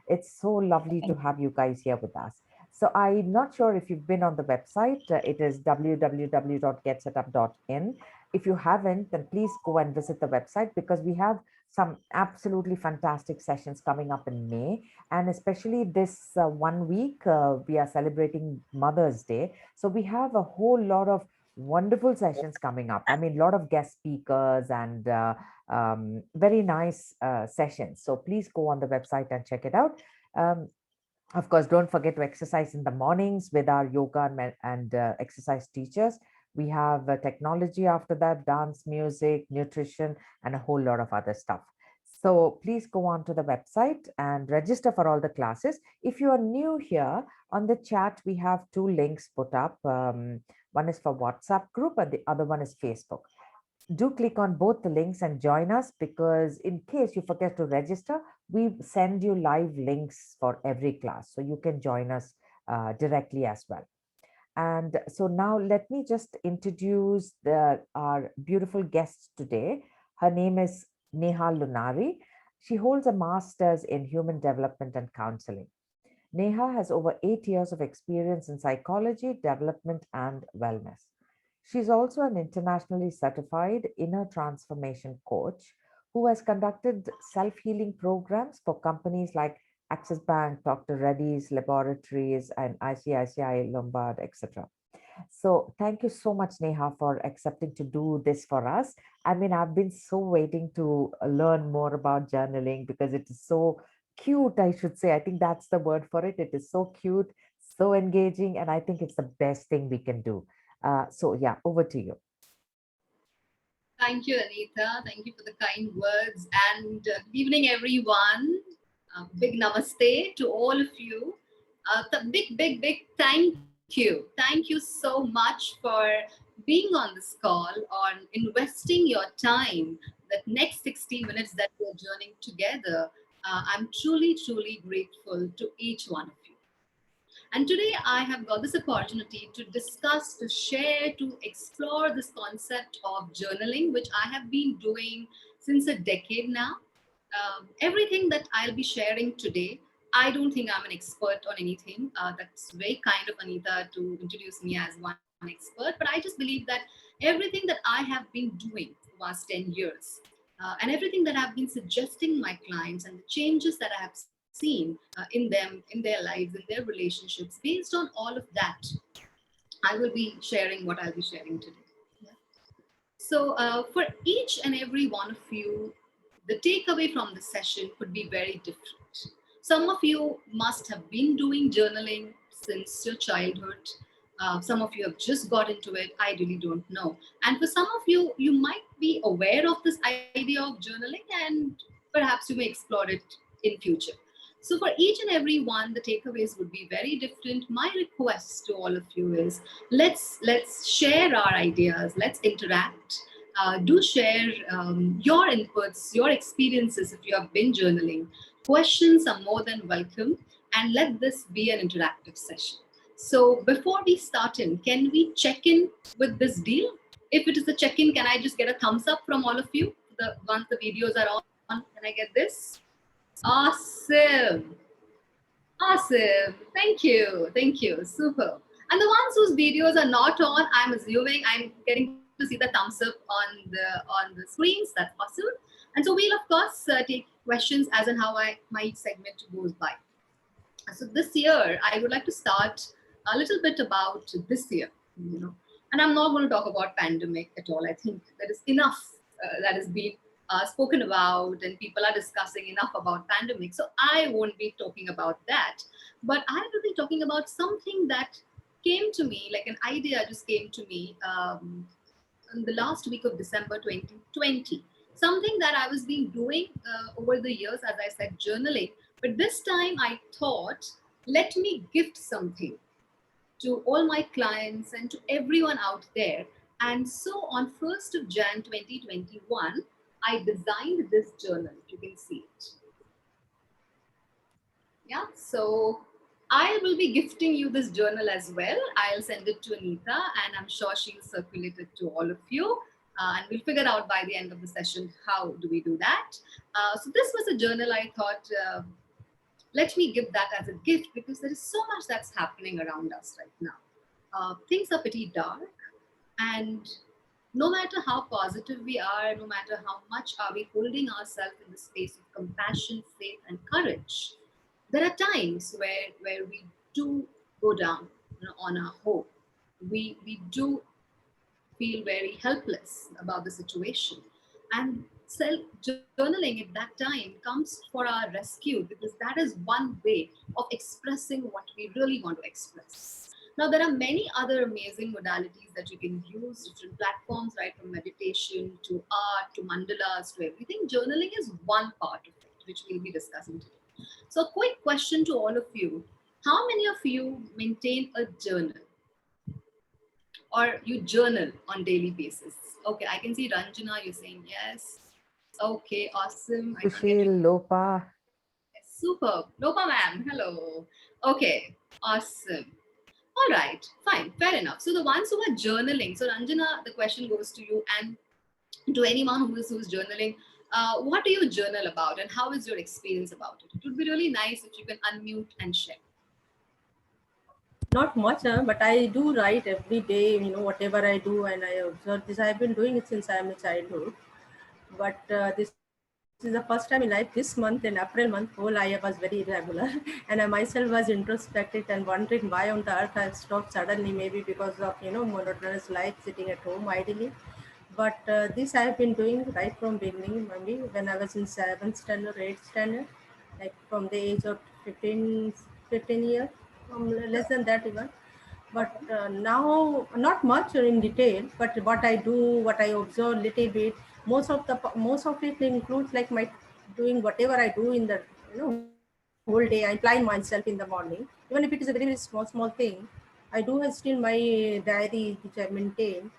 It's so lovely to have you guys here with us. So I'm not sure if you've been on the website. It is www.getsetup.in. If you haven't, then please go and visit the website because we have some absolutely fantastic sessions coming up in May. And especially this 1 week, we are celebrating Mother's Day. So we have a whole lot of wonderful sessions coming up. I mean, a lot of guest speakers and very nice sessions. So please go on the website and check it out. Um, of course, don't forget to exercise in the mornings with our yoga and exercise teachers. We have technology after that, dance, music, nutrition, and a whole lot of other stuff. So please go on to the website and register for all the classes. If you are new here, on the chat, we have two links put up. One is for WhatsApp group and the other one is Facebook. Do click on both the links and join us, because in case you forget to register, we send you live links for every class, so you can join us directly as well. And so now let me just introduce our beautiful guest today. Her name is Neha Lunari. She holds a master's in human development and counseling. Neha has over 8 years of experience in psychology, development, and wellness. She's also an internationally certified inner transformation coach who has conducted self healing programs for companies like Axis Bank, Dr. Reddy's Laboratories, and ICICI Lombard, etc. So, thank you so much, Neha, for accepting to do this for us. I mean, I've been so waiting to learn more about journaling because it is so cute, I should say. I think that's the word for it. It is so cute, so engaging, and I think it's the best thing we can do. So, yeah, over to you. Thank you, Anita. Thank you for the kind words. And good evening, everyone. Big namaste to all of you. Big thank you. Thank you so much for being on this call, on investing your time, that next 60 minutes that we're journeying together. I'm truly grateful to each one of you. And today I have got this opportunity to discuss, to share, to explore this concept of journaling, which I have been doing since a decade now. Everything that I'll be sharing today, I don't think I'm an expert on anything. That's very kind of Anita to introduce me as one expert, but I just believe that everything that I have been doing for the past 10 years and everything that I've been suggesting my clients and the changes that I have seen in them, in their lives, in their relationships, based on all of that, I will be sharing what I'll be sharing today. Yeah. So, for each and every one of you, the takeaway from the session could be very different. Some of you must have been doing journaling since your childhood. Some of you have just got into it. I really don't know. And for some of you, you might be aware of this idea of journaling, and perhaps you may explore it in future. So for each and every one, the takeaways would be very different. My request to all of you is let's share our ideas, let's interact. Do share your inputs, your experiences if you have been journaling. Questions are more than welcome, and let this be an interactive session. So before we start in, can we check in with this deal? If it is a check in, can I just get a thumbs up from all of you? The once the videos are on, can I get this? Awesome. Awesome. Thank you. Super. And the ones whose videos are not on, I'm assuming I'm getting to see the thumbs up on the screens. That's awesome. And so we'll of course take questions as and how my each segment goes by. So this year, I would like to start a little bit about this year. You know, and I'm not going to talk about pandemic at all. I think there is enough that has been spoken about, and people are discussing enough about pandemic. So I won't be talking about that, but I will be talking about something that came to me, like an idea just came to me in the last week of December 2020. Something that I was been doing over the years, as I said, journaling. But this time I thought, let me gift something to all my clients and to everyone out there. And so on 1st of Jan 2021, I designed this journal. You can see it. Yeah. So I will be gifting you this journal as well. I'll send it to Anita, and I'm sure she'll circulate it to all of you. And we'll figure out by the end of the session how do we do that. So this was a journal I thought let me give that as a gift, because there is so much that's happening around us right now. Things are pretty dark, and no matter how positive we are, no matter how much are we holding ourselves in the space of compassion, faith, and courage, there are times where we do go down, on our hope. We do feel very helpless about the situation. And self journaling at that time comes for our rescue, because that is one way of expressing what we really want to express. Now, there are many other amazing modalities that you can use, different platforms, right, from meditation to art to mandalas to everything. Journaling is one part of it, which we'll be discussing today. So, a quick question to all of you: how many of you maintain a journal, or you journal on daily basis? Okay, I can see Ranjana, you're saying yes. Okay, awesome. I can get Sushil, Lopa. superb. Lopa ma'am, hello. Okay, awesome. All right, fine, fair enough. So the ones who are journaling, so Ranjana, the question goes to you and to anyone who's journaling. What do you journal about, and how is your experience about it? It would be really nice if you can unmute and share. Not much, but I do write every day, whatever I do, and I observe this. I've been doing it since I'm a childhood. But this is the first time in life, this month, in April month, whole I was very irregular. And I myself was introspective and wondering why on the earth I've stopped suddenly, maybe because of, monotonous life sitting at home idly. But this I have been doing right from beginning, maybe when I was in 7th standard, 8th standard, like from the age of 15 years, less than that even. But now, not much in detail, but what I do, what I observe little bit, most of it includes like my doing whatever I do in the whole day. I plan myself in the morning, even if it is a very, very small thing. I do have still my diary which I maintain,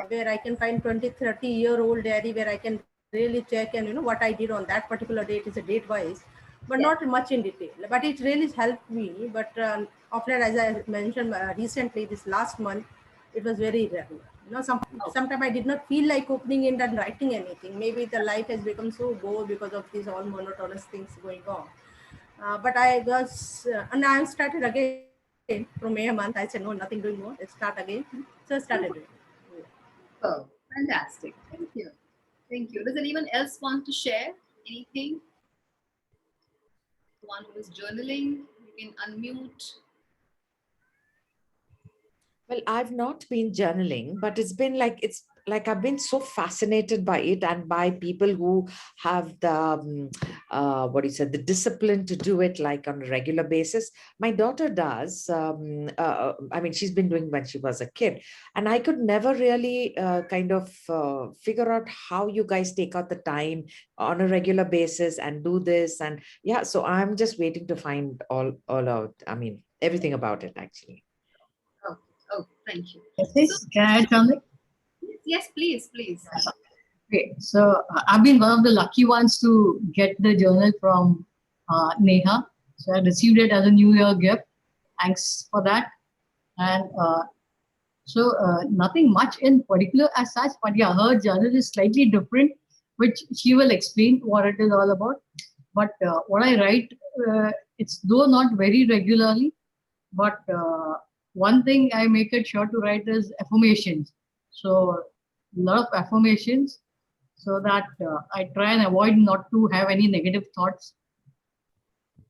where I can find 20, 30-year-old diary where I can really check and what I did on that particular date is a date wise, but not much in detail. But it really helped me. But often, as I mentioned recently, this last month, it was very irregular. Sometimes I did not feel like opening it and writing anything. Maybe the life has become so bored because of these all monotonous things going on. But I was, and I started again from May month. I said, no, nothing doing more. Let's start again. So I started doing it. Oh, fantastic. Thank you. Thank you. Does anyone else want to share anything? The one who is journaling, you can unmute. Well, I've not been journaling, but it's like I've been so fascinated by it and by people who have the what do you say, the discipline to do it like on a regular basis. My daughter does. I mean, she's been doing when she was a kid, and I could never really kind of figure out how you guys take out the time on a regular basis and do this. And yeah, so I'm just waiting to find all out. I mean, everything about it actually. Oh, thank you. Yes, can I add something? Yes, please, please. Okay, so I've been one of the lucky ones to get the journal from Neha. So I received it as a New Year gift. Thanks for that. And nothing much in particular as such, but yeah, her journal is slightly different, which she will explain what it is all about. But what I write, it's though not very regularly, but one thing I make it sure to write is affirmations. So a lot of affirmations, so that I try and avoid not to have any negative thoughts,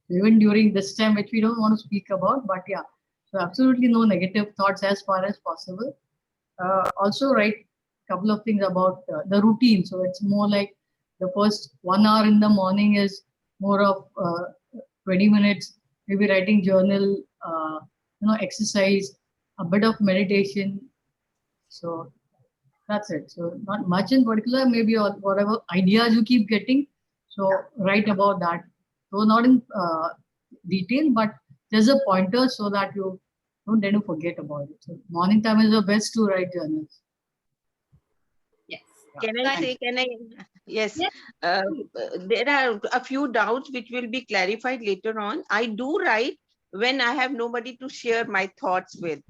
even during this time, which we don't want to speak about. But yeah, so absolutely no negative thoughts as far as possible. Also write a couple of things about the routine. So it's more like the first 1 hour in the morning is more of 20 minutes, maybe writing journal, exercise, a bit of meditation. So that's it. So not much in particular, maybe whatever ideas you keep getting. So write about that. So not in detail, but there's a pointer so that you don't tend to forget about it. So morning time is the best to write journals. Yes. Can I say, yes, Yes. there are a few doubts which will be clarified later on. I do write when I have nobody to share my thoughts with.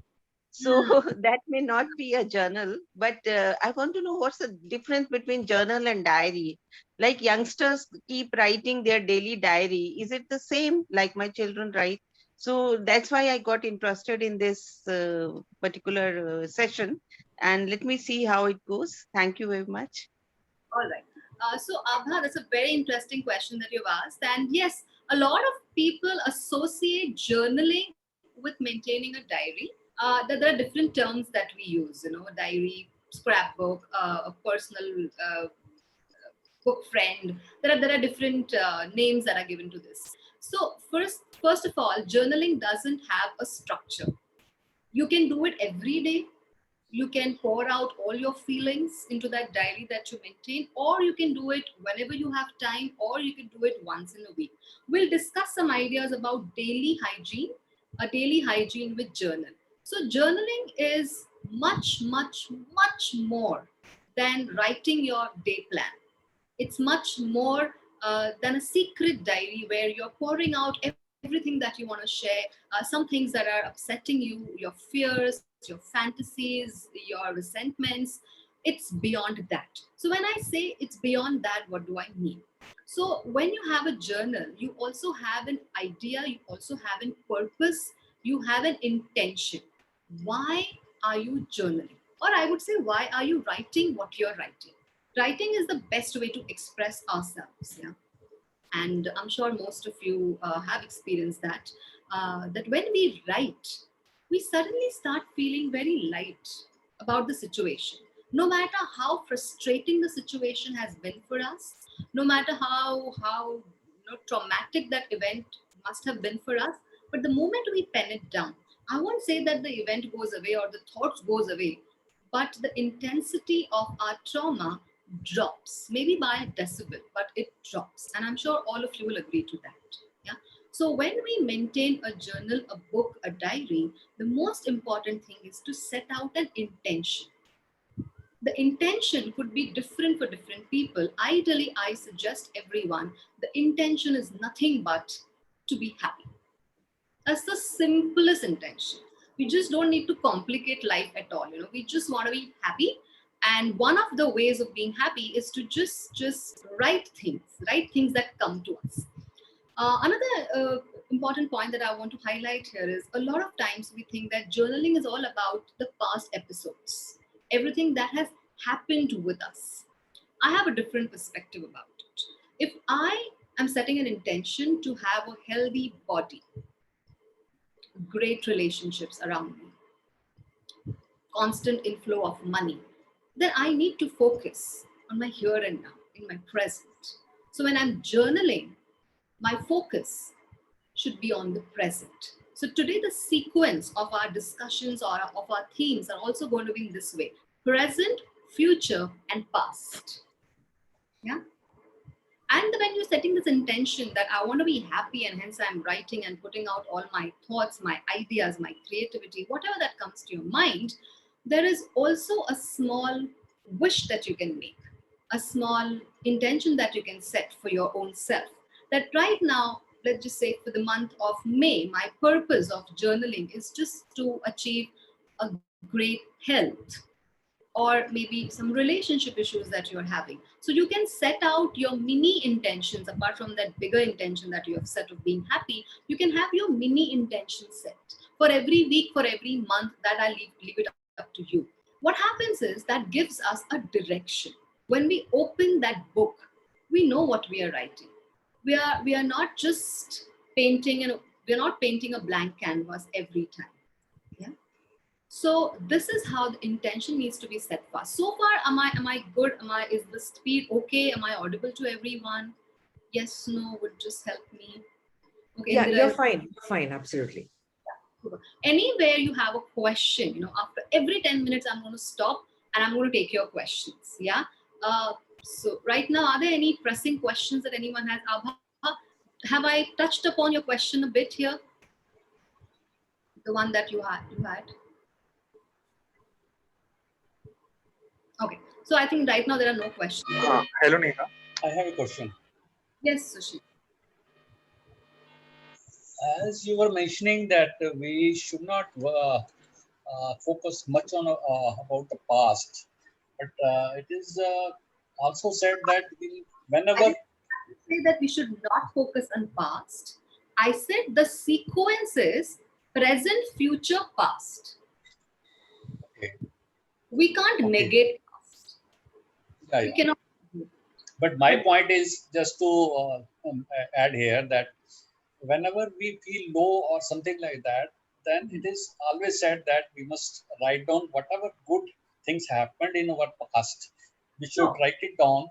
So that may not be a journal, but I want to know what's the difference between journal and diary. Like youngsters keep writing their daily diary. Is it the same like my children write? So that's why I got interested in this particular session. And let me see how it goes. Thank you very much. All right. So, Abha, that's a very interesting question that you've asked. And yes, a lot of people associate journaling with maintaining a diary. There are different terms that we use, a diary, scrapbook, a personal book friend. There are different names that are given to this. So, first of all, journaling doesn't have a structure. You can do it every day. You can pour out all your feelings into that diary that you maintain, or you can do it whenever you have time, or you can do it once in a week. We'll discuss some ideas about daily hygiene with journal. So journaling is much, much, much more than writing your day plan. It's much more than a secret diary where you're pouring out everything that you want to share, some things that are upsetting you, your fears, your fantasies, your resentments. It's beyond that. So when I say it's beyond that, what do I mean? So when you have a journal, you also have an idea, you also have a purpose, you have an intention. Why are you journaling? Or I would say, why are you writing what you're writing? Writing is the best way to express ourselves. Yeah, and I'm sure most of you have experienced that. That when we write, we suddenly start feeling very light about the situation. No matter how frustrating the situation has been for us, no matter how traumatic that event must have been for us, but the moment we pen it down, I won't say that the event goes away or the thoughts goes away, but the intensity of our trauma drops, maybe by a decibel, but it drops. And I'm sure all of you will agree to that. Yeah. So when we maintain a journal, a book, a diary, the most important thing is to set out an intention. The intention could be different for different people. Ideally, I suggest everyone the intention is nothing but to be happy. That's the simplest intention. We just don't need to complicate life at all. We just want to be happy. And one of the ways of being happy is to just write things that come to us. Another important point that I want to highlight here is a lot of times we think that journaling is all about the past episodes, everything that has happened with us. I have a different perspective about it. If I am setting an intention to have a healthy body, great relationships around me, constant inflow of money, then I need to focus on my here and now, in my present. So when I'm journaling, my focus should be on the present. So today, the sequence of our discussions or of our themes are also going to be in this way: present, future, and past. Yeah. And when you're setting this intention that I want to be happy, and hence I'm writing and putting out all my thoughts, my ideas, my creativity, whatever that comes to your mind, there is also a small wish that you can make, a small intention that you can set for your own self. That right now, let's just say for the month of May, my purpose of journaling is just to achieve a great health, or maybe some relationship issues that you're having. So you can set out your mini intentions apart from that bigger intention that you have set of being happy. You can have your mini intention set for every week, for every month. That I leave it up to you. What happens is that gives us a direction. When we open that book, we know what we are writing. We are not just painting, and we're not painting a blank canvas every time. Yeah. So this is how the intention needs to be set fast. So far, am I good? Is the speed okay? Am I audible to everyone? Yes, no would just help me. Okay, Yeah, Indira, you're fine. Fine, absolutely. anywhere you have a question, after every 10 minutes, I'm going to stop and I'm going to take your questions. Yeah. So right now, are there any pressing questions that anyone has? Abha, have I touched upon your question a bit here? The one that you had. Okay. So I think right now there are no questions. Hello, Neha. I have a question. Yes, Sushi. As you were mentioning that we should not focus much on about the past, but it is also said that I whenever didn't say that we should not focus on past. I said the sequence is present, future, past. okay, We can't okay, negate past. yeah, We yeah. cannot. But my But point is just to add here that whenever we feel low or something like that, then it is always said that we must write down whatever good things happened in our past. We should no. write it down.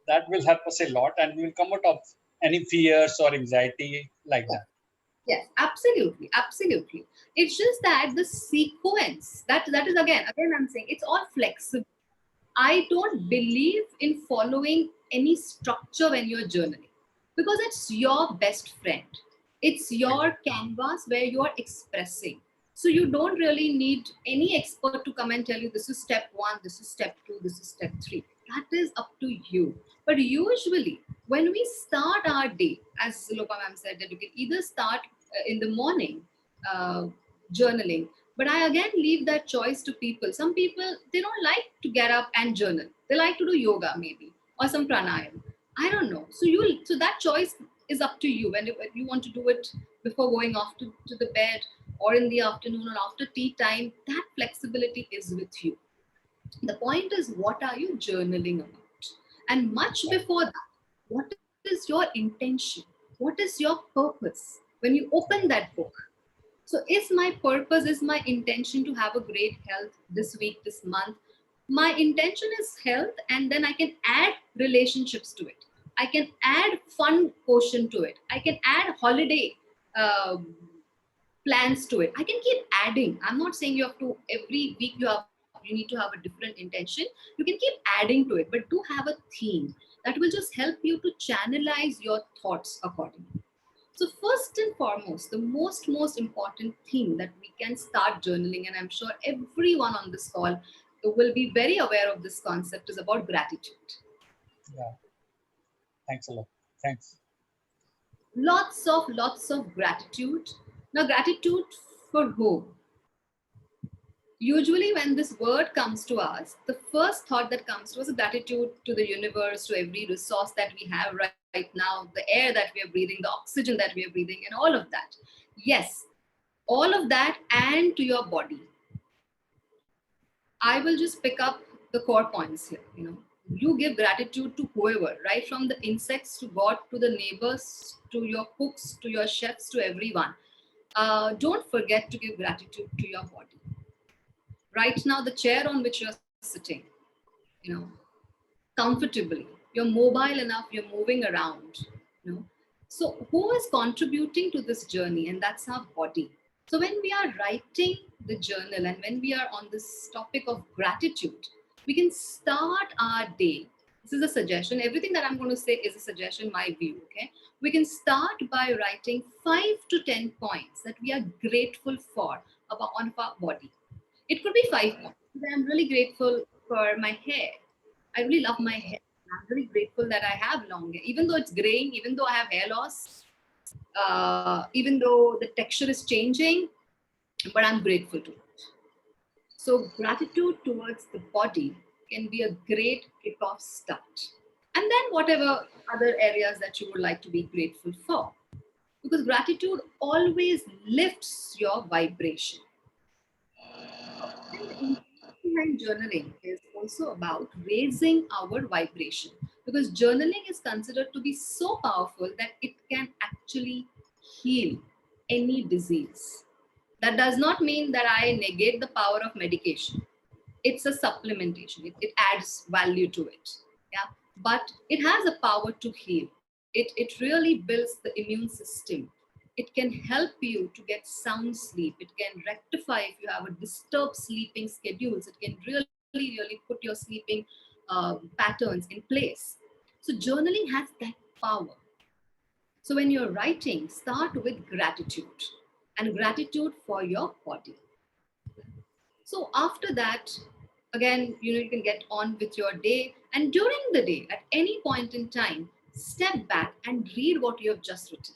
That will help us a lot, and we will come out of any fears or anxiety like that. Yes, absolutely, absolutely. It's just that the sequence that is again I'm saying it's all flexible. I don't believe in following any structure when you're journaling because it's your best friend. It's your canvas where you're expressing. So you don't really need any expert to come and tell you this is step one, this is step two, this is step three. That is up to you. But usually, when we start our day, as Lopa ma'am said, that you can either start in the morning uh, journaling, but I again leave that choice to people. Some people, they don't like to get up and journal. They like to do yoga maybe or some pranayam. I don't know. So that choice is up to you. And if you want to do it before going off to the bed or in the afternoon or after tea time, that flexibility is with you. The point is, what are you journaling about? And much before that, what is your intention? What is your purpose when you open that book? So, is my purpose, is my intention to have a great health this week, this month? My intention is health, and then I can add relationships to it. I can add fun portion to it. I can add holiday um, plans to it. I can keep adding. I'm not saying you have to every week you need to have a different intention. You can keep adding to it, but do have a theme that will just help you to channelize your thoughts accordingly. So first and foremost, the most important thing that we can start journaling, and I'm sure everyone on this call will be very aware of this concept, is about gratitude. Yeah, thanks a lot. Thanks. Lots of gratitude. Now, gratitude for whom? Usually when this word comes to us, the first thought that comes to us is gratitude to the universe, to every resource that we have right now, the air that we are breathing, the oxygen that we are breathing, and all of that. Yes, all of that, and to your body. I will just pick up the core points here. You give gratitude to whoever, right from the insects to God, to the neighbors, to your cooks, to your chefs, to everyone. Don't forget to give gratitude to your body. Right now, the chair on which you're sitting, you know, comfortably, you're mobile enough, you're moving around, you know. So who is contributing to this journey? And that's our body. So when we are writing the journal and when we are on this topic of gratitude, we can start our day. This is a suggestion. Everything that I'm going to say is a suggestion, my view. Okay. We can start by writing 5 to 10 points that we are grateful for on our body. It could be 5 points. I'm really grateful for my hair. I really love my hair. I'm really grateful that I have long hair. Even though it's graying, even though I have hair loss, even though the texture is changing, but I'm grateful to it. So gratitude towards the body can be a great kickoff start. And then whatever other areas that you would like to be grateful for. Because gratitude always lifts your vibration. And the behind journaling is also about raising our vibration because journaling is considered to be so powerful that it can actually heal any disease. That does not mean that I negate the power of medication. It's a supplementation. It adds value to it. Yeah, but it has a power to heal. It really builds the immune system. It can help you to get sound sleep. It can rectify if you have a disturbed sleeping schedules. It can really put your sleeping patterns in place. So journaling has that power. So when you're writing, start with gratitude and gratitude for your body. So after that, again, you can get on with your day. And during the day, at any point in time, step back and read what you have just written.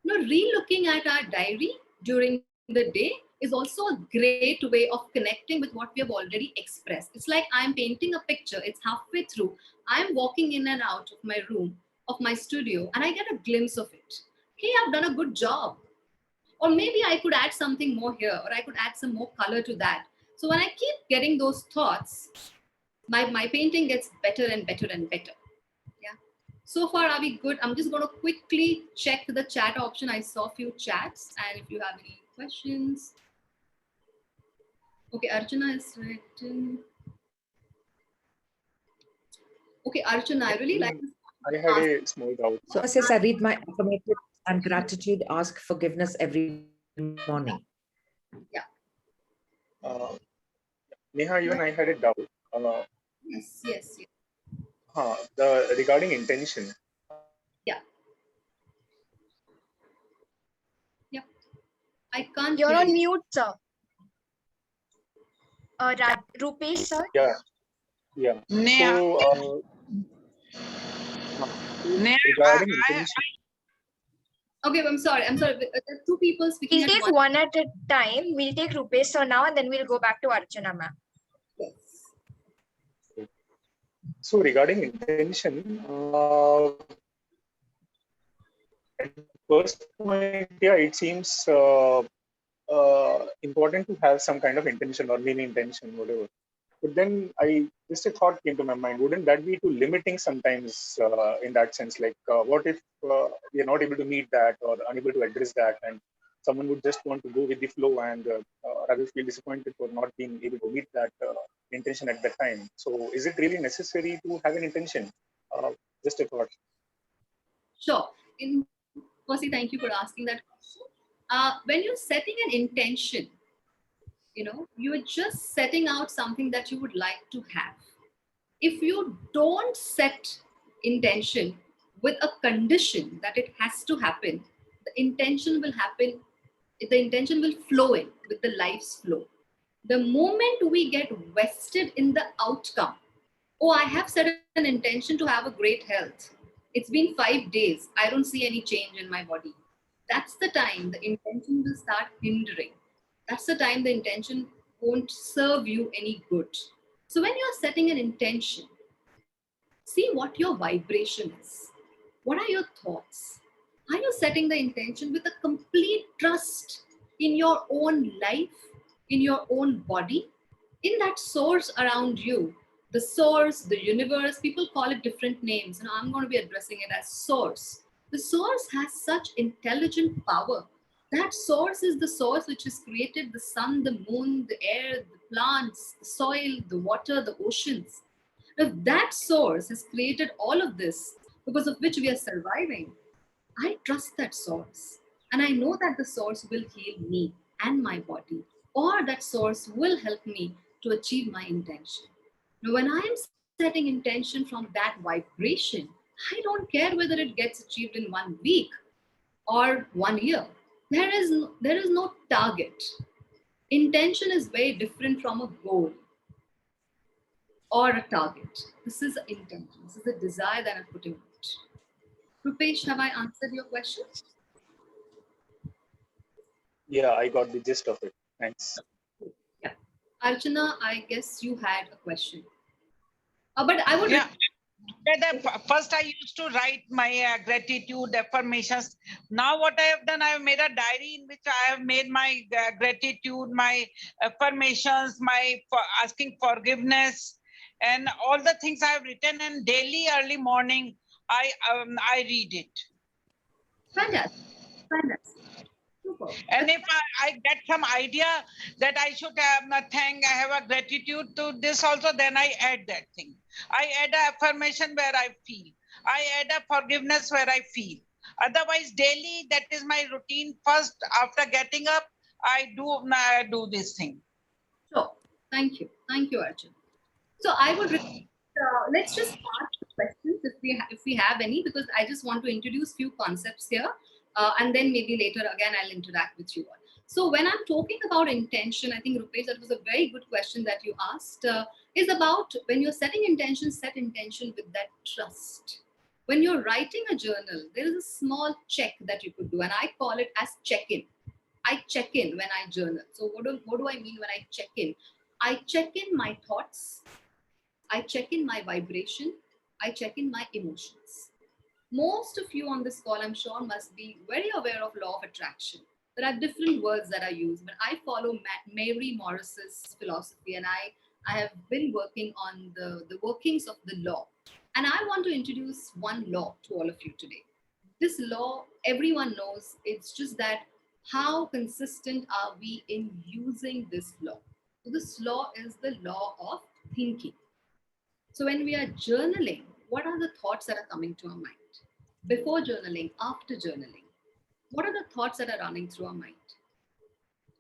Re-looking at our diary during the day is also a great way of connecting with what we have already expressed. It's like I'm painting a picture, it's halfway through. I'm walking in and out of my room, of my studio, and I get a glimpse of it. Okay, I've done a good job. Or maybe I could add something more here, or I could add some more color to that. So when I keep getting those thoughts, my painting gets better and better and better. Yeah. So far, are we good? I'm just going to quickly check the chat option. I saw a few chats, and if you have any questions. Okay, Archana is written. Okay, Archana, I really like this. I had a small doubt. So it says, I read my affirmative and gratitude, ask forgiveness every morning. Neha, even I had a doubt. Yes. Regarding intention. Yeah. I can't. You're hear on you. mute, sir. Rupesh, sir. Yeah. Neha, So, Neha, regarding intention. Okay, I'm sorry. There are two people speaking We'll at take once. one at a time. We'll take Rupesh, sir, now, and then we'll go back to Archana, ma'am. Yes. So regarding intention, at first point, it seems important to have some kind of intention or mini intention, whatever. But then just a thought came to my mind, wouldn't that be too limiting sometimes in that sense? Like, what if we are not able to meet that or unable to address that, and someone would just want to go with the flow and rather feel disappointed for not being able to meet that intention at that time. So is it really necessary to have an intention? Just a thought. Sure. Percy, thank you for asking that question. When you're setting an intention, you're just setting out something that you would like to have. If you don't set intention with a condition that it has to happen, the intention will happen, the intention will flow in with the life's flow. The moment we get vested in the outcome, oh, I have set an intention to have a great health. It's been 5 days. I don't see any change in my body. That's the time the intention will start hindering. That's the time the intention won't serve you any good. So when you're setting an intention, see what your vibration is. What are your thoughts? Are you setting the intention with a complete trust in your own life, in your own body, in that source around you? The source, the universe, people call it different names, and I'm going to be addressing it as source. The source has such intelligent power. That source is the source which has created the sun, the moon, the air, the plants, the soil, the water, the oceans. If that source has created all of this, because of which we are surviving, I trust that source. And I know that the source will heal me and my body, or that source will help me to achieve my intention. Now, when I am setting intention from that vibration, I don't care whether it gets achieved in 1 week or 1 year. There is no target. Intention is very different from a goal or a target. This is an intention. This is a desire that I'm putting out. Rupesh, have I answered your question? Yeah, I got the gist of it. Thanks. Yeah. Archana, I guess you had a question. But I would... Yeah. First, I used to write my gratitude affirmations. Now, what I have done, I have made a diary in which I have made my gratitude, my affirmations, my asking forgiveness, and all the things I have written. And daily, early morning, I read it. Fantastic. Super. And if I get some idea that I should have a gratitude to this also, then I add that thing. I add an affirmation where I feel. I add a forgiveness where I feel. Otherwise, daily, that is my routine. First, after getting up, I do this thing. Sure. Thank you, Archana. So I would let's just start with questions if we have any, because I just want to introduce few concepts here, and then maybe later again I'll interact with you all. So when I'm talking about intention, I think Rupesh, that was a very good question that you asked. Is about when you're setting intention, set intention with that trust. When you're writing a journal, there is a small check that you could do, and I call it as check-in. I check in when I journal. So what do I mean when I check in? I check in my thoughts, I check in my vibration, I check in my emotions. Most of you on this call, I'm sure, must be very aware of law of attraction. There are different words that are used, but I follow Mary Morris's philosophy, and I have been working on the workings of the law. And I want to introduce one law to all of you today. This law, everyone knows, it's just that how consistent are we in using this law? So this law is the law of thinking. So when we are journaling, what are the thoughts that are coming to our mind? Before journaling, after journaling, what are the thoughts that are running through our mind?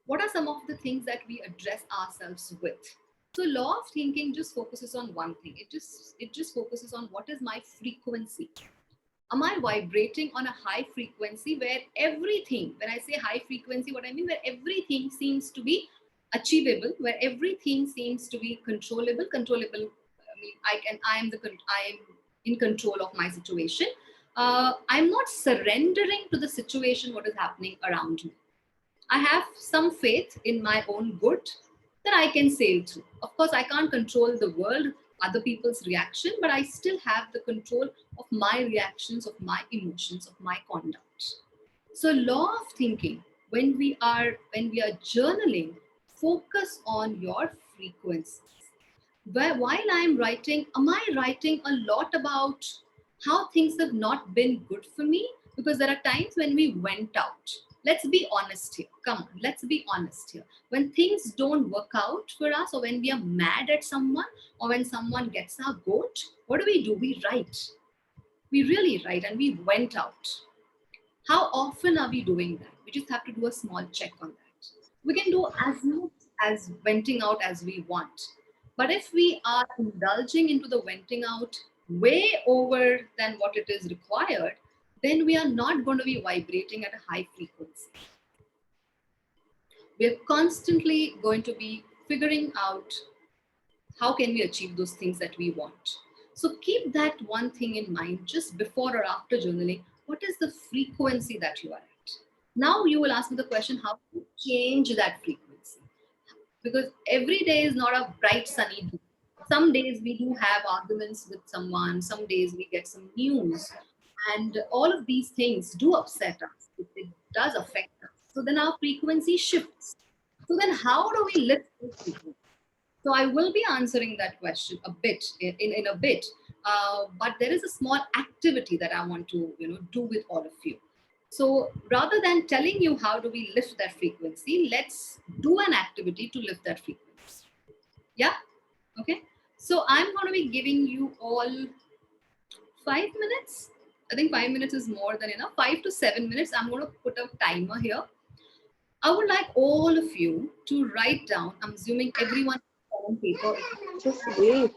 What are some of the things that we address ourselves with? So law of thinking just focuses on one thing. It just focuses on what is my frequency. Am I vibrating on a high frequency where everything, when I say high frequency, what I mean, where everything seems to be achievable, where everything seems to be controllable. I mean, I am in control of my situation. I'm not surrendering to the situation, what is happening around me. I have some faith in my own good that I can sail through. Of course, I can't control the world, other people's reaction, but I still have the control of my reactions, of my emotions, of my conduct. So, law of thinking, when we are journaling, focus on your frequencies. While I'm writing, am I writing a lot about how things have not been good for me? Because there are times when we went out. Let's be honest here. Come on, let's be honest here. When things don't work out for us, or when we are mad at someone, or when someone gets our goat, what do? We write. We really write, and we went out. How often are we doing that? We just have to do a small check on that. We can do as much as venting out as we want. But if we are indulging into the venting out way over than what it is required, then we are not going to be vibrating at a high frequency. We're constantly going to be figuring out how can we achieve those things that we want. So keep that one thing in mind just before or after journaling. What is the frequency that you are at? Now you will ask me the question, how to change that frequency? Because every day is not a bright sunny day. Some days we do have arguments with someone, some days we get some news, and all of these things do upset us. It does affect us. So then our frequency shifts. So then how do we lift this frequency? So I will be answering that question a bit in a bit, but there is a small activity that I want to do with all of you. So rather than telling you how do we lift that frequency, let's do an activity to lift that frequency. Yeah, okay. So I'm going to be giving you all 5 minutes. I think 5 minutes is more than enough. 5 to 7 minutes. I'm going to put a timer here. I would like all of you to write down. I'm assuming everyone has pen and paper. Just wait.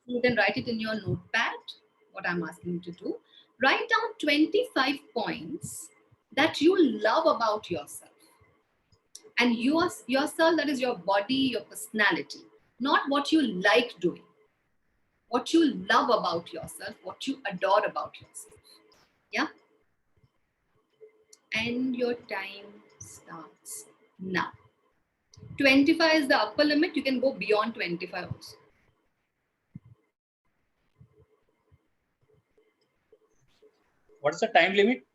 You can write it in your notepad, what I'm asking you to do. Write down 25 points that you love about yourself. And yourself, that is your body, your personality, not what you like doing. What you love about yourself, what you adore about yourself. Yeah? And your time starts now. 25 is the upper limit. You can go beyond 25 also. What is the time limit?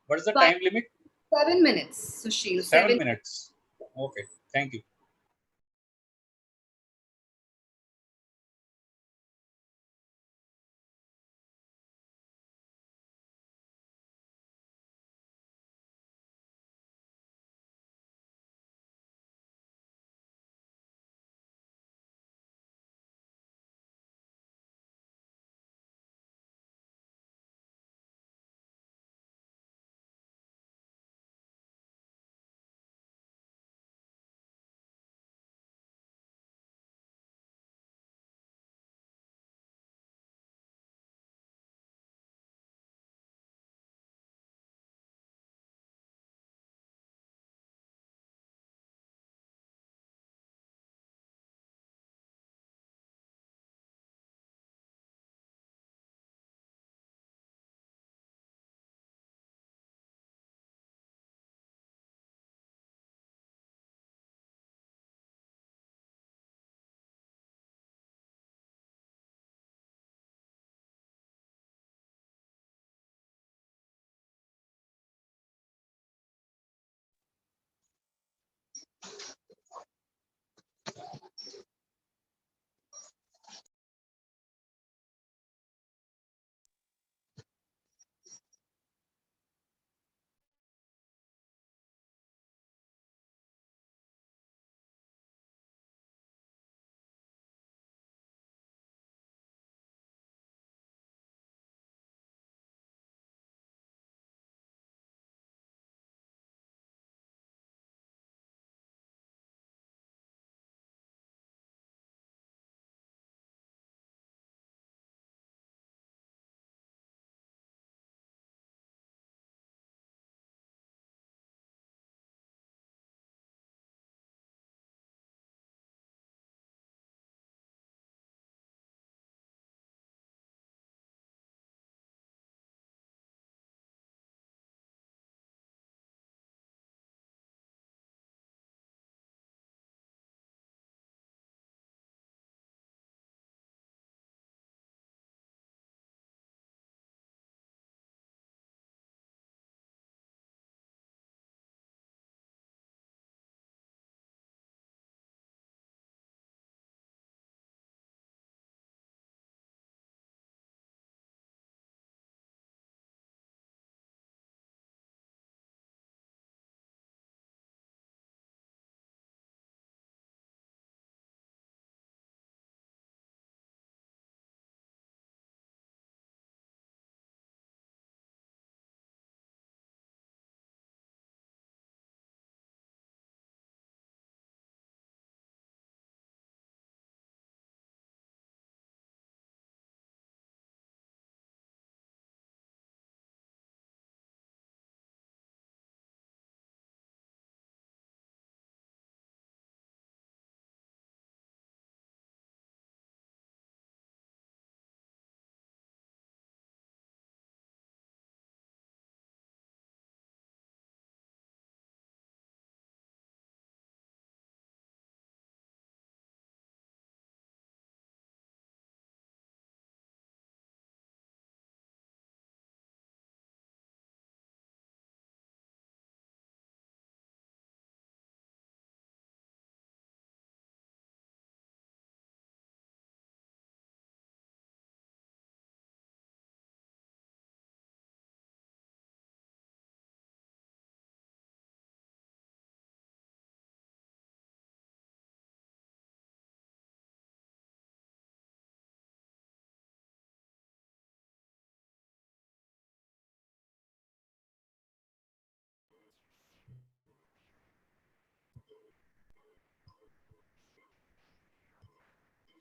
What is the time limit? 7 minutes, Sushil. 7 minutes. Okay, thank you.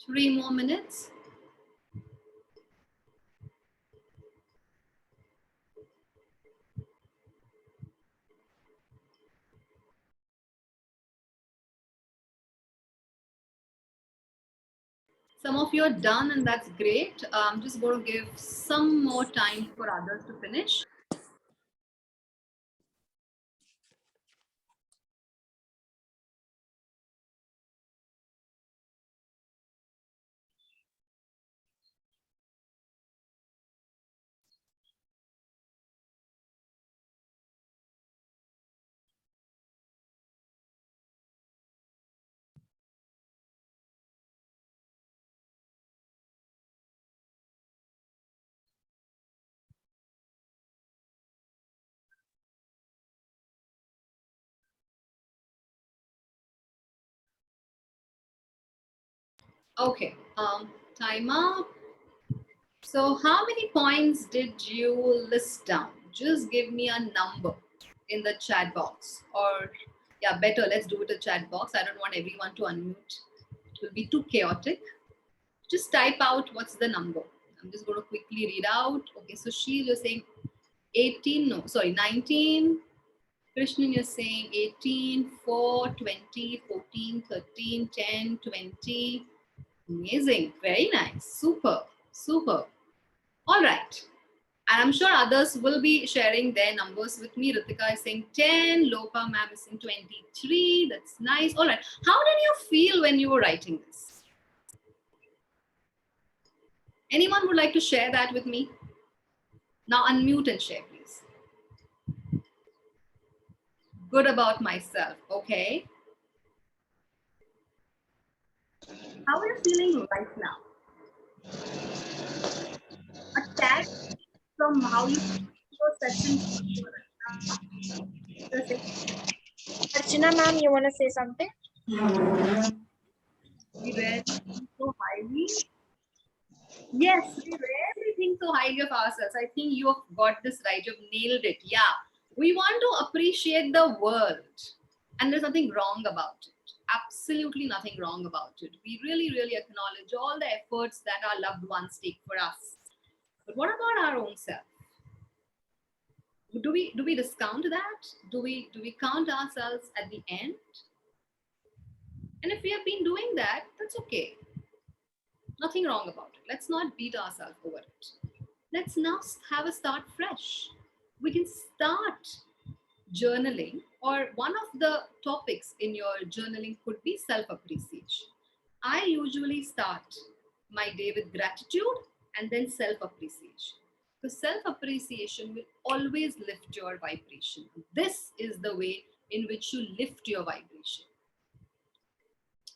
3 more minutes. Some of you are done, and that's great. I'm just going to give some more time for others to finish. Okay, time up. So how many points did you list down? Just give me a number in the chat box, or yeah, better, let's do it in the chat box. I don't want everyone to unmute. It will be too chaotic. Just type out what's the number. I'm just going to quickly read out. Okay, so she was saying 18, no, sorry, 19. Krishnan is saying 18, 4, 20, 14, 13, 10, 20. Amazing, very nice, super, super. All right. And I'm sure others will be sharing their numbers with me. Ritika is saying 10, Lopa ma'am is saying 23. That's nice. All right. How did you feel when you were writing this? Anyone would like to share that with me? Now unmute and share, please. Good about myself. Okay. How are you feeling right now? Attack from how you your session. Archana ma'am, you want to say something? We read so highly. Yes, we rarely think so highly of ourselves. I think you have got this right. You've nailed it. Yeah. We want to appreciate the world. And there's nothing wrong about it. Absolutely nothing wrong about it. We really, really acknowledge all the efforts that our loved ones take for us. But what about our own self? Do we discount that? Do we count ourselves at the end? And if we have been doing that, that's okay. Nothing wrong about it. Let's not beat ourselves over it. Let's now have a start fresh. We can start journaling, or one of the topics in your journaling could be self-appreciation. I usually start my day with gratitude and then self-appreciation. Because self-appreciation will always lift your vibration. This is the way in which you lift your vibration.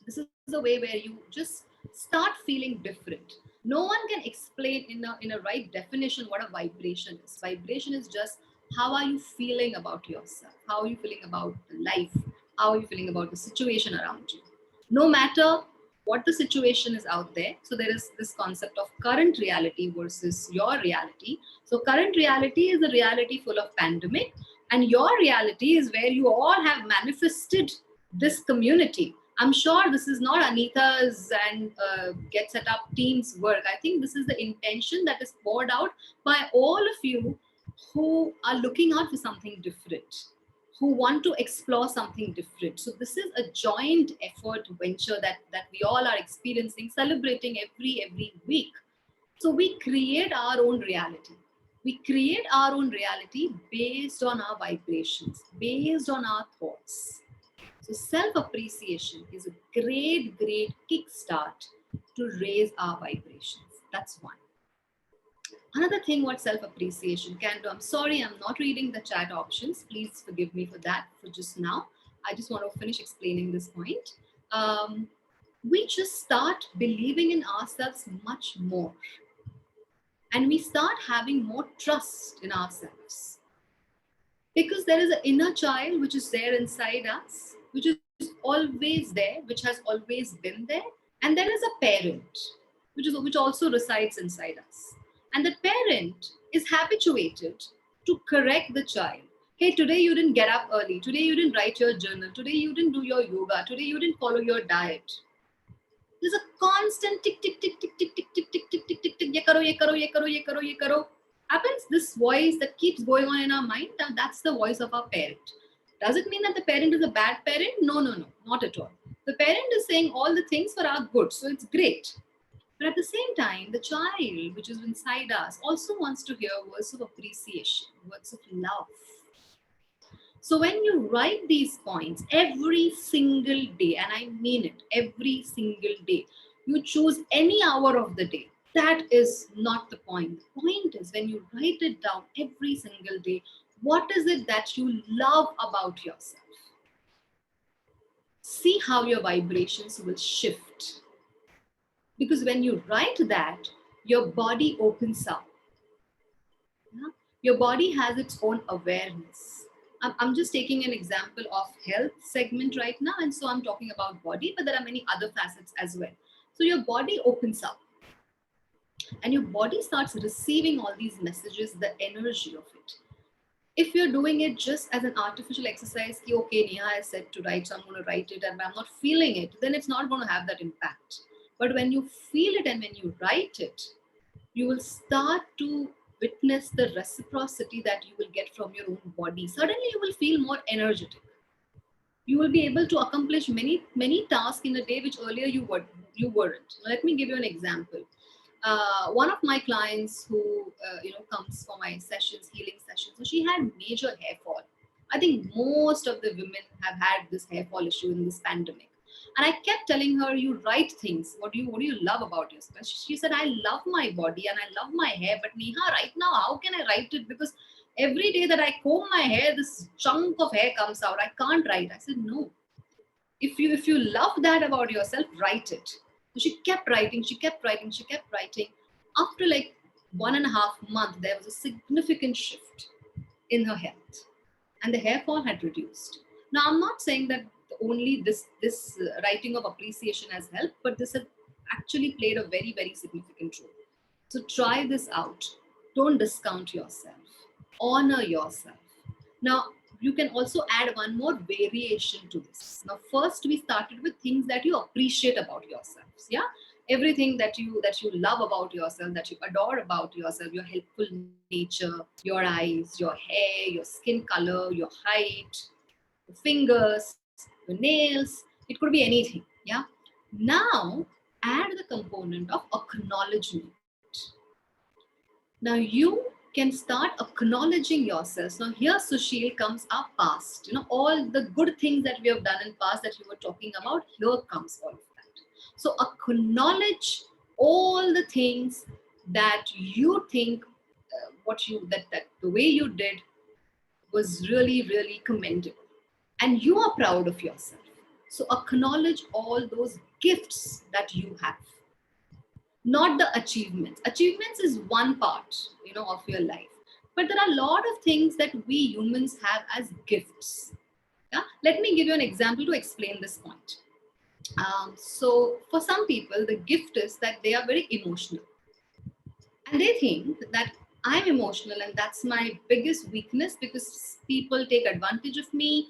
This is the way where you just start feeling different. No one can explain in a right definition what a vibration is. Vibration is just how are you feeling about yourself? How are you feeling about life? How are you feeling about the situation around you? No matter what the situation is out there. So there is this concept of current reality versus your reality. So current reality is a reality full of pandemic, and your reality is where you all have manifested this community. I'm sure this is not Anita's and Get Set Up team's work. I think this is the intention that is poured out by all of you who are looking out for something different, who want to explore something different. So this is a joint effort venture that we all are experiencing, celebrating every week. So we create our own reality. We create our own reality based on our vibrations, based on our thoughts. So self-appreciation is a great kickstart to raise our vibrations. That's one. Another thing what self-appreciation can do, I'm sorry, I'm not reading the chat options. Please forgive me for that for just now. I just want to finish explaining this point. We just start believing in ourselves much more. And we start having more trust in ourselves. Because there is an inner child which is there inside us, which is always there, which has always been there. And there is a parent, which also resides inside us. And the parent is habituated to correct the child. Hey, today you didn't get up early. Today you didn't write your journal. Today you didn't do your yoga. Today you didn't follow your diet. There's a constant tick, tick, tick, tick, tick, tick, tick, tick, tick, tick, tick, tick, ye karo, ye karo, ye karo, ye karo, ye karo. Happens, this voice that keeps going on in our mind, that's the voice of our parent. Does it mean that the parent is a bad parent? No, no, no, not at all. The parent is saying all the things for our good, so it's great. But at the same time, the child, which is inside us, also wants to hear words of appreciation, words of love. So when you write these points every single day, and I mean it, every single day, you choose any hour of the day. That is not the point. The point is when you write it down every single day, what is it that you love about yourself? See how your vibrations will shift. Because when you write that, your body opens up. Yeah? Your body has its own awareness. I'm just taking an example of health segment right now, and so I'm talking about body, but there are many other facets as well. So your body opens up, and your body starts receiving all these messages, the energy of it. If you're doing it just as an artificial exercise, okay, Neha has said to write, so I'm going to write it, and I'm not feeling it, then it's not going to have that impact. But when you feel it and when you write it, you will start to witness the reciprocity that you will get from your own body. Suddenly you will feel more energetic. You will be able to accomplish many tasks in a day which earlier you weren't. Let me give you an example. One of my clients who comes for my sessions, healing sessions, so she had major hair fall. I think most of the women have had this hair fall issue in this pandemic. And I kept telling her, you write things. What do you love about yourself? She said, I love my body and I love my hair. But Neha, right now, how can I write it? Because every day that I comb my hair, this chunk of hair comes out. I can't write. I said, no. If you love that about yourself, write it. So she kept writing, she kept writing, she kept writing. After like 1.5 months, there was a significant shift in her health. And the hair fall had reduced. Now, I'm not saying that only this writing of appreciation has helped, but this has actually played a very, very significant role. So try this out. Don't discount yourself. Honor yourself. Now, you can also add one more variation to this. Now, first we started with things that you appreciate about yourselves. Yeah, everything that you love about yourself, that you adore about yourself, your helpful nature, your eyes, your hair, your skin color, your height, your fingers, your nails. It could be anything. Yeah. Now add the component of acknowledgement. Now you can start acknowledging yourselves. Now here, Sushil, comes our past. All the good things that we have done in past that you were talking about, here comes all of that. So acknowledge all the things that you think that the way you did was really, really commendable. And you are proud of yourself. So acknowledge all those gifts that you have. Not the achievements. Achievements is one part, of your life. But there are a lot of things that we humans have as gifts. Yeah? Let me give you an example to explain this point. So for some people, the gift is that they are very emotional. And they think that I'm emotional and that's my biggest weakness because people take advantage of me.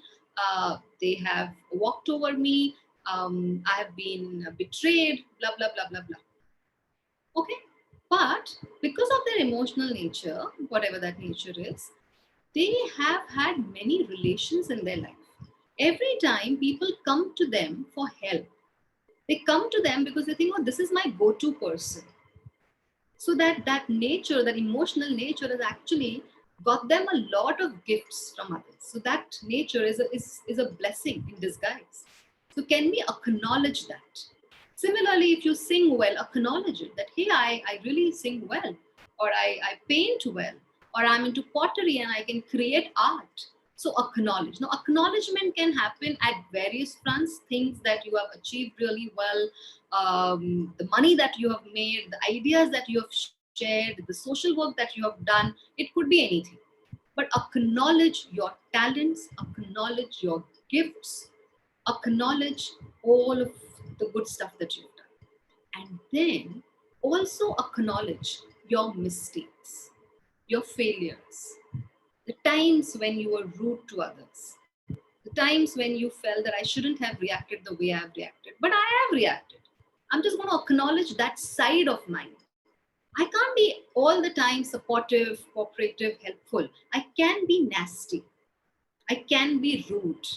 They have walked over me. I have been betrayed, blah, blah, blah, blah, blah. Okay, but because of their emotional nature, whatever that nature is, they have had many relations in their life. Every time people come to them for help, they come to them because they think, oh, this is my go-to person. So that nature, that emotional nature has actually got them a lot of gifts from others. So that nature is a blessing in disguise. So can we acknowledge that? Similarly, if you sing well, acknowledge it that, hey, I really sing well, or I paint well, or I'm into pottery and I can create art. So acknowledge. Now, acknowledgement can happen at various fronts, things that you have achieved really well, the money that you have made, the ideas that you have shared, the social work that you have done. It could be anything. But acknowledge your talents, acknowledge your gifts, acknowledge all of the good stuff that you've done. And then also acknowledge your mistakes, your failures, the times when you were rude to others, the times when you felt that I shouldn't have reacted the way I have reacted, but I have reacted. I'm just going to acknowledge that side of mine. I can't be all the time supportive, cooperative, helpful. I can be nasty. I can be rude.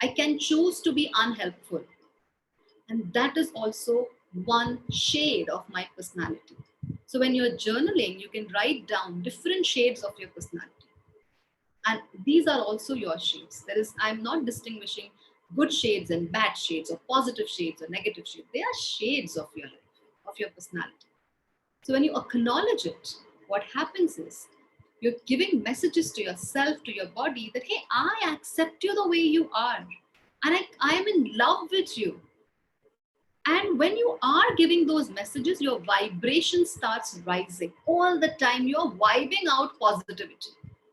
I can choose to be unhelpful. And that is also one shade of my personality. So when you're journaling, you can write down different shades of your personality. And these are also your shades. I'm not distinguishing good shades and bad shades, or positive shades or negative shades. They are shades of your life, of your personality. So when you acknowledge it, what happens is you're giving messages to yourself, to your body, that, hey, I accept you the way you are. And I am in love with you. And when you are giving those messages, your vibration starts rising. All the time, you're vibing out positivity.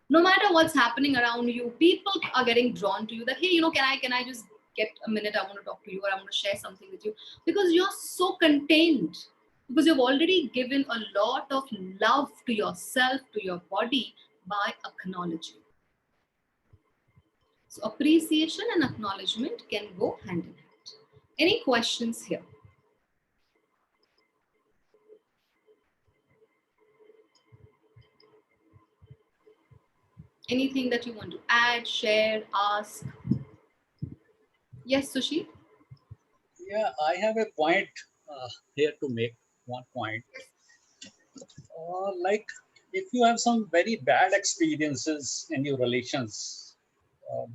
No matter what's happening around you, people are getting drawn to you that, hey, can I just get a minute? I want to talk to you, or I want to share something with you, because you're so contained, because you've already given a lot of love to yourself, to your body, by acknowledging. So appreciation and acknowledgement can go hand in hand. Any questions here? Anything that you want to add, share, ask? Yes, Sushi? Yeah, I have a point here to make. One point. Like, if you have some very bad experiences in your relations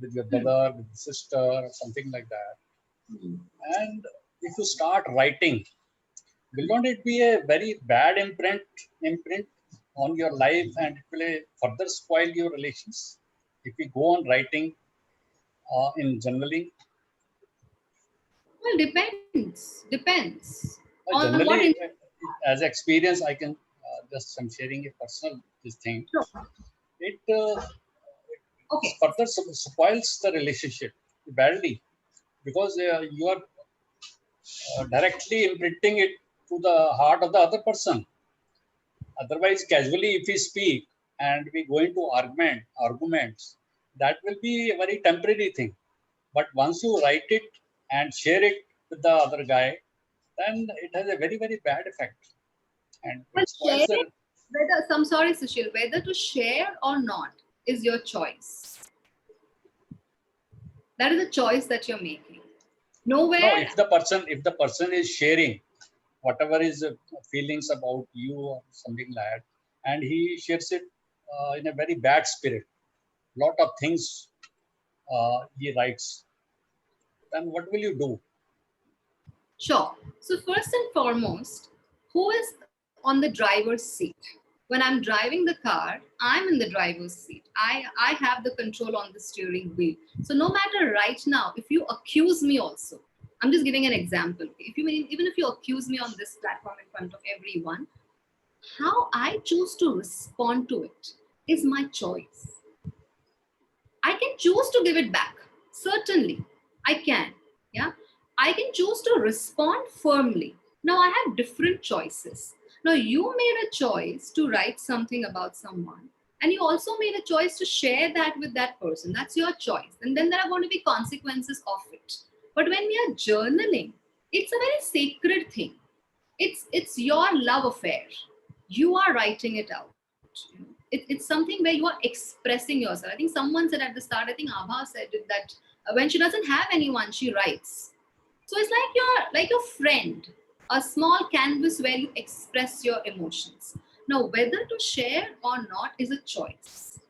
with your brother, with sister, or something like that, and if you start writing, will not it be a very bad imprint on your life, and it will further spoil your relations if you go on writing in journaling? Well, depends on what. Generally, as experience, I can I'm sharing a personal this thing. Sure. It Okay. further spoils the relationship badly, because you are directly imprinting it to the heart of the other person. Otherwise, casually, if we speak and we go into arguments, that will be a very temporary thing. But once you write it and share it with the other guy, then it has a very, very bad effect. And Well, it spoils sharing, I'm sorry, Sushil, whether to share or not is your choice. That is a choice that you're making. Nowhere. No, if the person is sharing whatever is feelings about you or something like that, and he shares it in a very bad spirit, lot of things he writes, then what will you do? Sure. So first and foremost, who is on the driver's seat? When I'm driving the car, I'm in the driver's seat. I have the control on the steering wheel. So no matter right now, if you accuse me also, I'm just giving an example. Even if you accuse me on this platform in front of everyone, how I choose to respond to it is my choice. I can choose to give it back. Certainly, I can. Yeah. I can choose to respond firmly. Now, I have different choices. Now, you made a choice to write something about someone, and you also made a choice to share that with that person. That's your choice. And then there are going to be consequences of it. But when we are journaling, it's a very sacred thing. It's your love affair. You are writing it out. It's something where you are expressing yourself. I think someone said at the start, I think Abha said it, that when she doesn't have anyone, she writes. So it's like your friend, a small canvas where you express your emotions. Now, whether to share or not is a choice.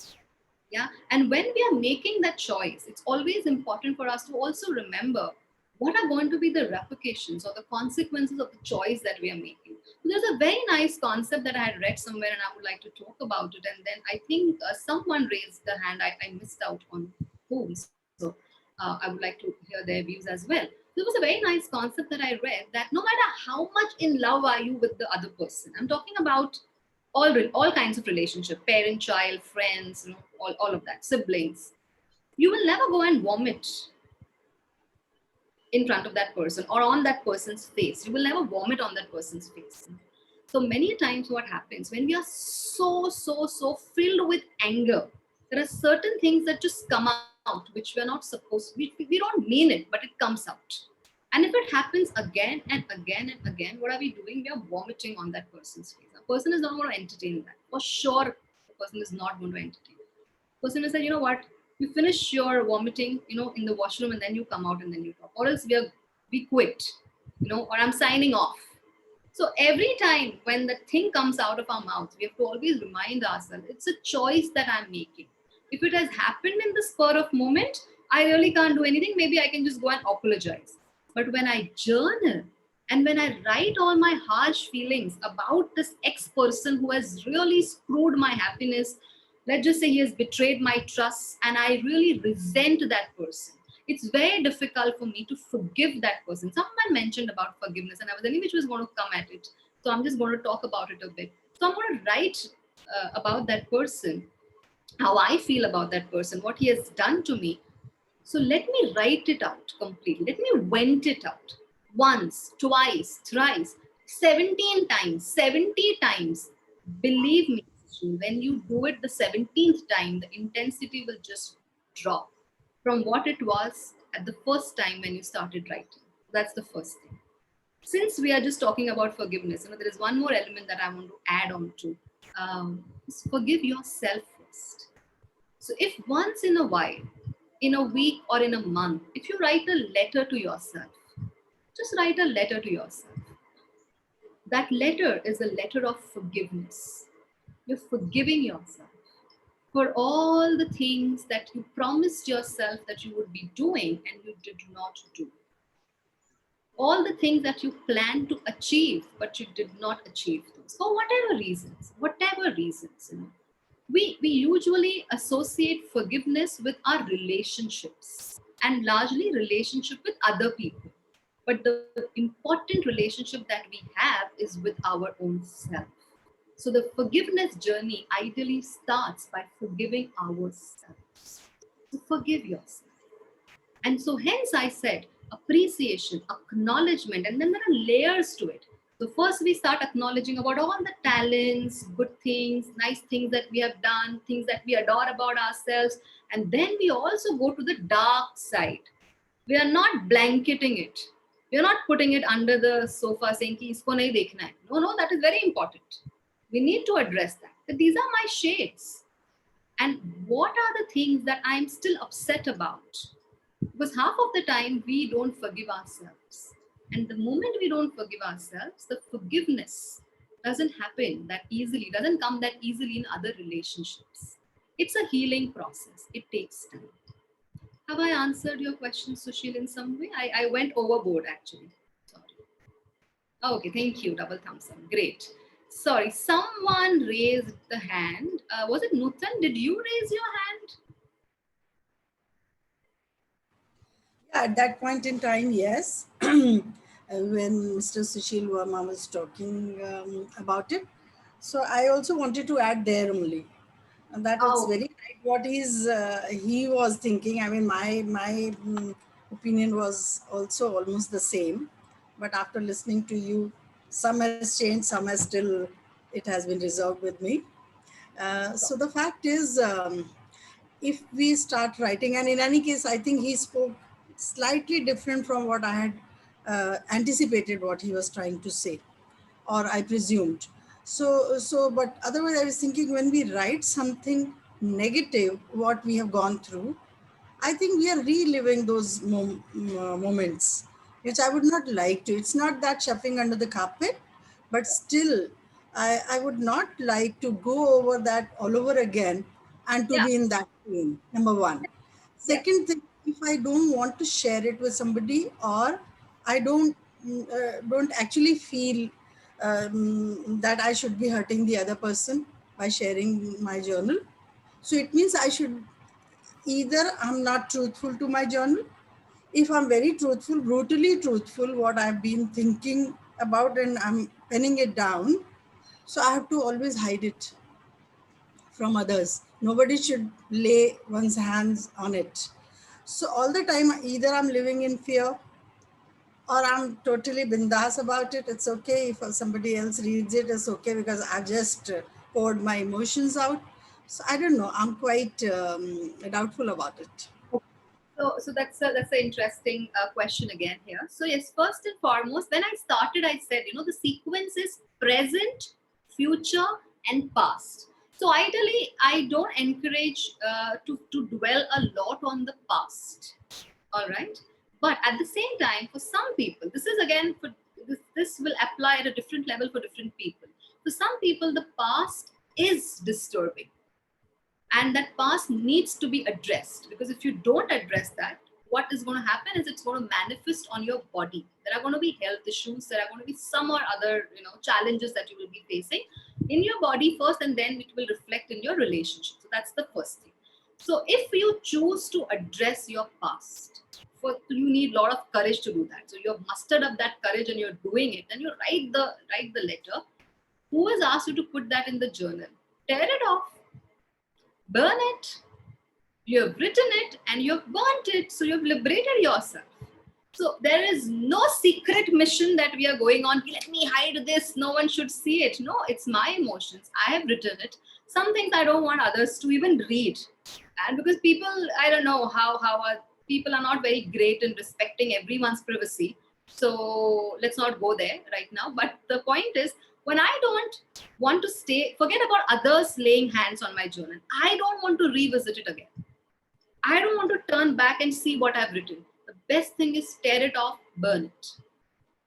Yeah. And when we are making that choice, it's always important for us to also remember what are going to be the repercussions or the consequences of the choice that we are making. So there's a very nice concept that I had read somewhere and I would like to talk about it. And then I think someone raised the hand. I missed out on whom. So I would like to hear their views as well. There was a very nice concept that I read, that no matter how much in love are you with the other person, I'm talking about all kinds of relationship, parent, child, friends, all of that, siblings, you will never go and vomit in front of that person or on that person's face. You will never vomit on that person's face. So many times what happens when we are so filled with anger, there are certain things that just come out which we're not supposed to. We don't mean it, but it comes out. And if it happens again and again and again, what are we doing? We are vomiting on that person's face. A person is not going to entertain that. For sure, the person is not going to entertain it. Person will say, you know what, you finish your vomiting, in the washroom, and then you come out and then you talk. Or else we quit, or I'm signing off. So every time when the thing comes out of our mouth, we have to always remind ourselves, it's a choice that I'm making. If it has happened in the spur of moment, I really can't do anything. Maybe I can just go and apologize. But when I journal and when I write all my harsh feelings about this ex person who has really screwed my happiness, let's just say he has betrayed my trust, and I really resent that person, it's very difficult for me to forgive that person. Someone mentioned about forgiveness, and I was anyway was going to come at it. So I'm just going to talk about it a bit. So I'm going to write about that person, how I feel about that person, what he has done to me. So let me write it out completely. Let me vent it out once, twice, thrice, 17 times, 70 times. Believe me, when you do it the 17th time, the intensity will just drop from what it was at the first time when you started writing. That's the first thing. Since we are just talking about forgiveness, there is one more element that I want to add on to. Is forgive yourself first. So if once in a while, in a week or in a month, if you write a letter to yourself, just write a letter to yourself. That letter is a letter of forgiveness. You're forgiving yourself for all the things that you promised yourself that you would be doing and you did not do. All the things that you planned to achieve, but you did not achieve those for whatever reasons. We usually associate forgiveness with our relationships and largely relationship with other people. But the important relationship that we have is with our own self. So the forgiveness journey ideally starts by forgiving ourselves. So forgive yourself. And so hence I said appreciation, acknowledgement, and then there are layers to it. So first we start acknowledging about all the talents, good things, nice things that we have done, things that we adore about ourselves. And then we also go to the dark side. We are not blanketing it. We are not putting it under the sofa saying, ki isko nahi dekhna hai. No, that is very important. We need to address that these are my shades. And what are the things that I'm still upset about? Because half of the time we don't forgive ourselves. And the moment we don't forgive ourselves, the forgiveness doesn't happen that easily, doesn't come that easily in other relationships. It's a healing process. It takes time. Have I answered your question, Sushil, in some way? I went overboard, actually. Sorry. Okay, thank you. Double thumbs up. Great. Sorry, someone raised the hand. Was it Nutan? Did you raise your hand? At that point in time, yes. When Mr. Sushil Verma was talking about it. So I also wanted to add there only. And that it's very right what he was thinking. I mean, my opinion was also almost the same. But after listening to you, some has changed, some has still, it has been reserved with me. So the fact is, if we start writing, and in any case, I think he spoke slightly different from what I had anticipated what he was trying to say, or I presumed. But otherwise I was thinking when we write something negative, what we have gone through, I think we are reliving those moments, which I would not like to. It's not that shuffling under the carpet, but still I would not like to go over that all over again and to be in that pain, number one. Second thing, if I don't want to share it with somebody, or I don't actually feel that I should be hurting the other person by sharing my journal. So it means I should either I'm not truthful to my journal. If I'm very truthful, brutally truthful, what I've been thinking about and I'm penning it down, so I have to always hide it from others. Nobody should lay one's hands on it. So all the time, either I'm living in fear or I'm totally bindas about it. It's okay if somebody else reads it, it's okay because I've just poured my emotions out. So I don't know, I'm quite doubtful about it. So that's an interesting question again here. So yes, first and foremost, when I started, I said, the sequence is present, future, and past. So ideally, I don't encourage to dwell a lot on the past. All right, but at the same time, for some people, this is again for this will apply at a different level for different people. For some people, the past is disturbing, and that past needs to be addressed, because if you don't address that, what is going to happen is it's going to manifest on your body. There are going to be health issues, there are going to be some or other challenges that you will be facing in your body first, and then it will reflect in your relationship. So that's the first thing. So if you choose to address your past, you need a lot of courage to do that. So you have mustered up that courage and you're doing it, and you write the letter. Who has asked you to put that in the journal? Tear it off, burn it. You have written it and you have burnt it, so you have liberated yourself. So there is no secret mission that we are going on. Let me hide this, no one should see it. No, it's my emotions. I have written it. Some things I don't want others to even read. And because people, I don't know people are not very great in respecting everyone's privacy. So let's not go there right now. But the point is, when I don't want to forget about others laying hands on my journal. I don't want to revisit it again. I don't want to turn back and see what I've written. The best thing is tear it off, burn it.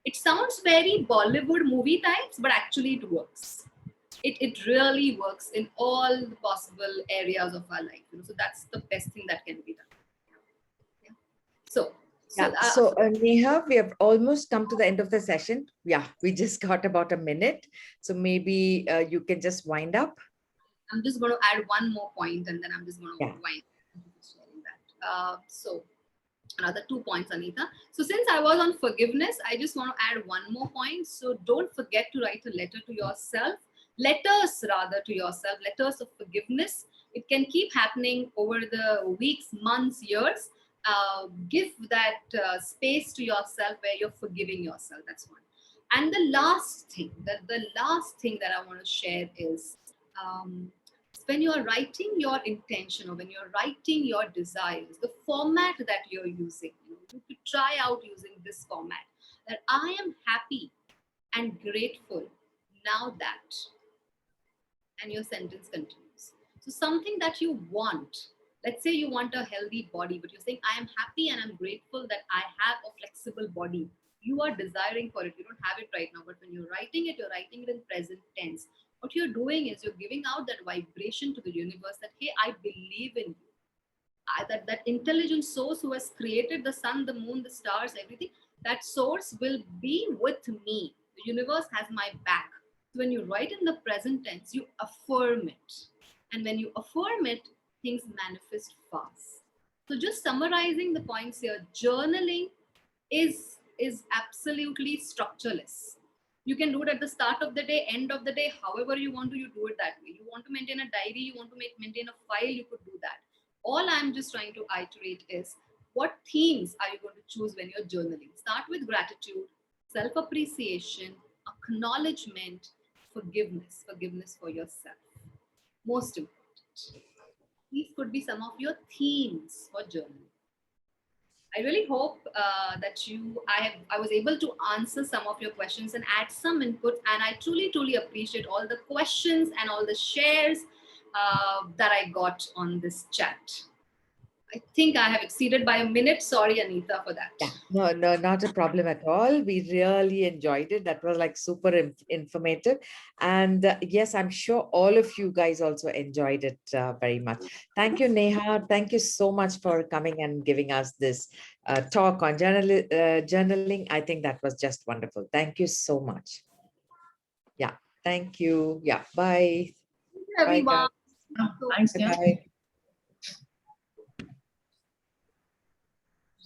It sounds very Bollywood movie types, but actually it works. It really works in all the possible areas of our life. So that's the best thing that can be done. Yeah. So Neha, we have almost come to the end of the session. Yeah, we just got about a minute. So maybe you can just wind up. I'm just going to add one more point, and then I'm just going to wind sharing that. So another 2 points, Anita. So since I was on forgiveness, I just want to add one more point. So don't forget to write a letter to yourself. Letters rather to yourself, letters of forgiveness. It can keep happening over the weeks, months, years. Give that space to yourself where you're forgiving yourself. That's one. And the last thing that I want to share is when you're writing your intention, or when you're writing your desires, the format that you're using, you could try out using this format, that I am happy and grateful now that, and your sentence continues. So something that you want, let's say you want a healthy body, but you're saying, I am happy and I'm grateful that I have a flexible body. You are desiring for it. You don't have it right now, but when you're writing it in present tense. What you're doing is you're giving out that vibration to the universe that, hey, I believe in you. That intelligent source who has created the sun, the moon, the stars, everything, that source will be with me. The universe has my back. So when you write in the present tense, you affirm it. And when you affirm it, things manifest fast. So just summarizing the points here, journaling is absolutely structureless. You can do it at the start of the day, end of the day, however you want to, you do it that way. You want to maintain a diary, you want to maintain a file, you could do that. All I'm just trying to iterate is, what themes are you going to choose when you're journaling? Start with gratitude, self-appreciation, acknowledgement, forgiveness for yourself. Most important. These could be some of your themes for journaling. I really hope that I was able to answer some of your questions and add some input. And I truly appreciate all the questions and all the shares that I got on this chat. I think I have exceeded by a minute. Sorry, Anita, for that. Yeah, no, not a problem at all. We really enjoyed it. That was like super informative. And yes, I'm sure all of you guys also enjoyed it very much. Thank you, Neha. Thank you so much for coming and giving us this talk on journaling. I think that was just wonderful. Thank you so much. Yeah, thank you. Yeah, bye. Everyone. Thanks. Bye.